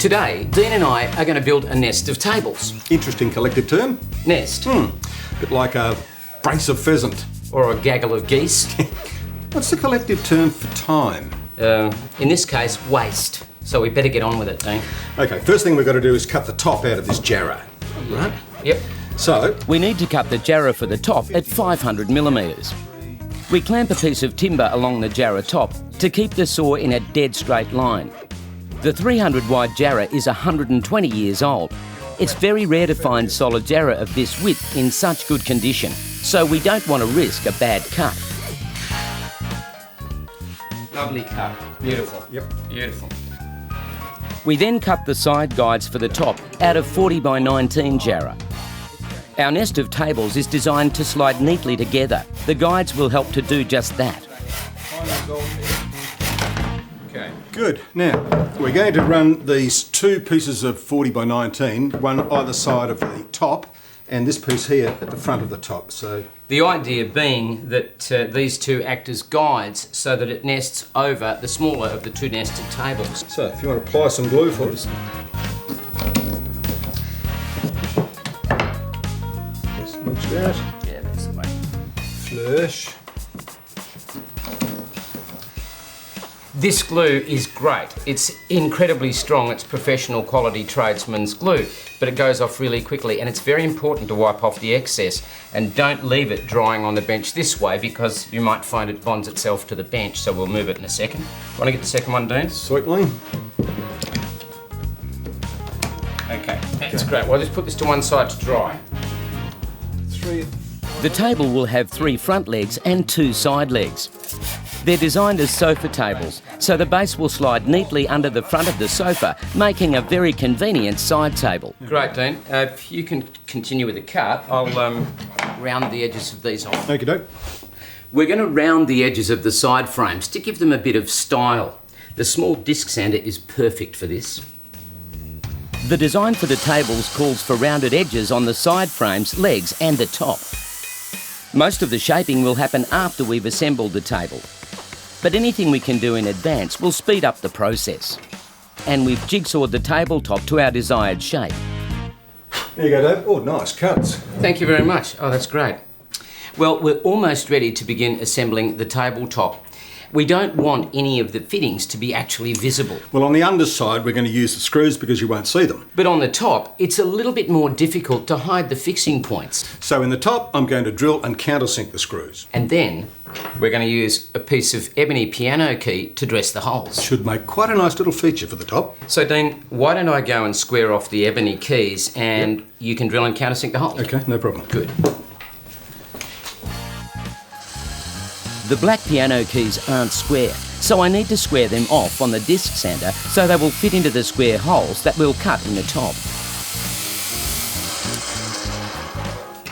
Today, Dean and I are going to build a nest of tables. Interesting collective term. Nest. Bit like a brace of pheasant. Or a gaggle of geese. What's the collective term for time? In this case, waste. So we better get on with it, Dean. Okay, first thing we've got to do is cut the top out of this jarrah, right? Yep. So, We need to cut the jarrah for the top at 500 millimetres. We clamp a piece of timber along the jarrah top to keep the saw in a dead straight line. The 300 wide jarrah is 120 years old. It's very rare to find solid jarrah of this width in such good condition, so we don't want to risk a bad cut. Lovely cut. Beautiful. Yep. Beautiful. We then cut the side guides for the top out of 40 by 19 jarrah. Our nest of tables is designed to slide neatly together. The guides will help to do just that. Okay. good. Now, we're going to run these two pieces of 40 by 19, one either side of the top, and this piece here at the front of the top. So The idea being that these two act as guides so that it nests over the smaller of the two nested tables. So if you want to apply some glue for us. Just mix that. Yeah, that's the way. Flush. This glue is great. It's incredibly strong. It's professional quality tradesman's glue, but it goes off really quickly, and it's very important to wipe off the excess and don't leave it drying on the bench this way because you might find it bonds itself to the bench, so we'll move it in a second. Want to get the second one, Dean? Certainly. Okay, that's great. Well, I'll just put this to one side to dry. The table will have 3 front legs and 2 side legs. They're designed as sofa tables, so the base will slide neatly under the front of the sofa, making a very convenient side table. Great, Dean. If you can continue with the cut, I'll round the edges of these off. Okie doke. We're going to round the edges of the side frames to give them a bit of style. The small disc sander is perfect for this. The design for the tables calls for rounded edges on the side frames, legs and the top. Most of the shaping will happen after we've assembled the table. But anything we can do in advance will speed up the process. And we've jigsawed the tabletop to our desired shape. There you go, Dave. Oh, nice cuts. Thank you very much. Oh, that's great. Well, we're almost ready to begin assembling the tabletop. We don't want any of the fittings to be actually visible. Well, on the underside, we're going to use the screws because you won't see them. But on the top, it's a little bit more difficult to hide the fixing points. So in the top, I'm going to drill and countersink the screws. And then we're going to use a piece of ebony piano key to dress the holes. Should make quite a nice little feature for the top. So, Dean, why don't I go and square off the ebony keys and you can drill and countersink the holes? Okay, no problem. Good. The black piano keys aren't square, so I need to square them off on the disc sander so they will fit into the square holes that we'll cut in the top.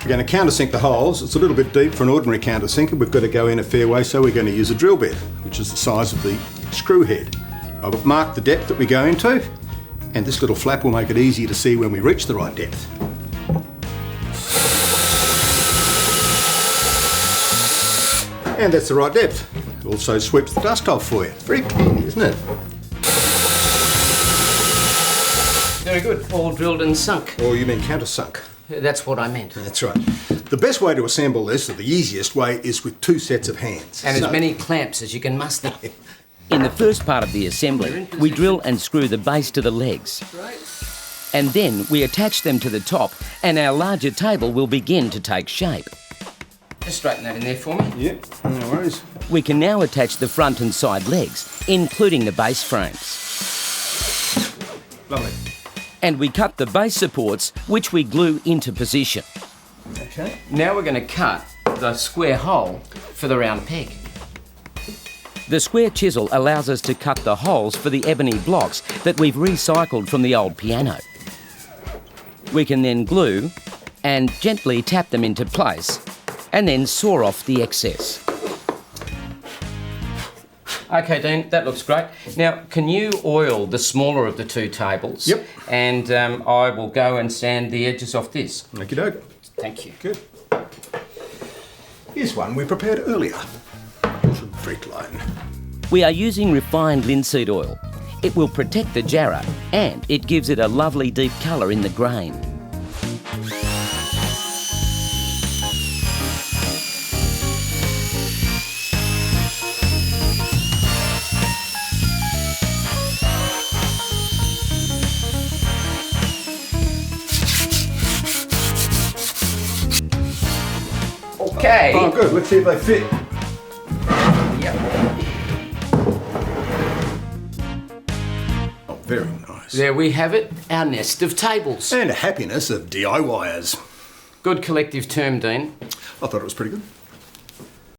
We're going to countersink the holes. It's a little bit deep for an ordinary countersinker. We've got to go in a fair way, so we're going to use a drill bit, which is the size of the screw head. I've marked the depth that we go into, and this little flap will make it easier to see when we reach the right depth. And that's the right depth. It also sweeps the dust off for you. Very handy, isn't it? Very good. All drilled and sunk. Or you mean countersunk. That's what I meant. That's right. The best way to assemble this, or the easiest way, is with 2 sets of hands. And as many clamps as you can muster. In the first part of the assembly, we drill and screw the base to the legs. And then we attach them to the top, and our larger table will begin to take shape. Just straighten that in there for me. Yep, no worries. We can now attach the front and side legs, including the base frames. Lovely. And we cut the base supports, which we glue into position. Okay. Now we're going to cut the square hole for the round peg. The square chisel allows us to cut the holes for the ebony blocks that we've recycled from the old piano. We can then glue and gently tap them into place, and then saw off the excess. Okay, Dean, that looks great. Now, can you oil the smaller of the two tables? Yep. And I will go and sand the edges off this. Okie doke. Thank you. Good. Here's one we prepared earlier. Some freak line. We are using refined linseed oil. It will protect the jarrah and it gives it a lovely deep colour in the grain. Okay. Oh, good. Let's see if they fit. Yep. Oh, very nice. There we have it, our nest of tables. And a happiness of DIYers. Good collective term, Dean. I thought it was pretty good.